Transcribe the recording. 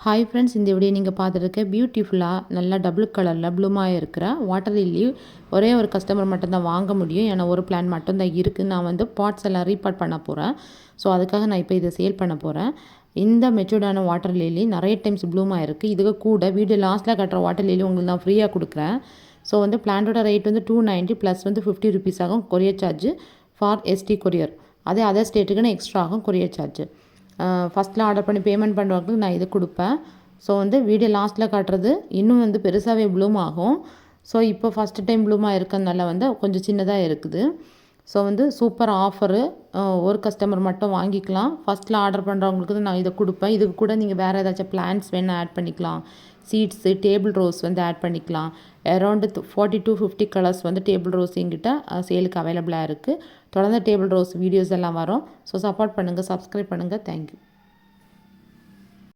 Hi friends, இந்த video நீங்கள் பார்த்துருக்க பியூட்டிஃபுல்லாக நல்லா டபுள் கலரில் ப்ளூமாக இருக்கிற வாட்டர் லில்லி ஒரே ஒரு கஸ்டமர் மட்டும்தான் வாங்க முடியும். ஏன்னா ஒரு பிளான் மட்டும்தான் இருக்குது. நான் வந்து பாட்ஸ் எல்லாம் ரீபாட் பண்ண போகிறேன். ஸோ அதுக்காக நான் இப்போ இதை சேல் பண்ண போகிறேன். இந்த மெச்சூர்டான வாட்டர் லில்லி நிறைய டைம்ஸ் ப்ளூமாக இருக்குது. இதுக்கு கூட வீடியோ லாஸ்ட்டில் கட்டுற வாட்டர் லில்லி உங்களுக்கு நான் ஃப்ரீயாக கொடுக்குறேன். ஸோ வந்து பிளான்டோட ரேட் வந்து 290 ப்ளஸ் வந்து 50 ருபீஸ் ஆகும் courier charge for ST courier. அதே அதர் ஸ்டேட்டுக்குன்னு எக்ஸ்ட்ரா ஆகும் கொரியர் சார்ஜ். ஃபஸ்ட்டில் ஆர்டர் பண்ணி பேமெண்ட் பண்ணுறவங்களுக்கு நான் இது கொடுப்பேன். ஸோ வந்து வீடியோ லாஸ்ட்டில் காட்டுறது இன்னும் வந்து பெருசாகவே ப்ளூம் ஆகும். ஸோ இப்போ ஃபஸ்ட்டு டைம் ப்ளூமாக இருக்கிறதுனால வந்து கொஞ்சம் சின்னதாக இருக்குது. ஸோ வந்து சூப்பர் ஆஃபரு, ஒரு கஸ்டமர் மட்டும் வாங்கிக்கலாம். ஃபஸ்ட்டில் ஆர்டர் பண்ணுறவங்களுக்கு நான் இதை கொடுப்பேன். இதுக்கு கூட நீங்கள் வேறு ஏதாச்சும் பிளான்ஸ் வேணால் ஆட் பண்ணிக்கலாம். சீட்ஸு, டேபிள் ரோஸ் வந்து ஆட் பண்ணிக்கலாம். அரௌண்டு 40 to 50 கலர்ஸ் வந்து டேபிள் ரோஸ் எங்கிட்ட சேலுக்கு அவைலபிளாக இருக்குது. தொடர்ந்து டேபிள் ரோஸ் வீடியோஸ் எல்லாம் வரும். ஸோ சப்போர்ட் பண்ணுங்கள், சப்ஸ்கிரைப் பண்ணுங்கள். தேங்க்யூ.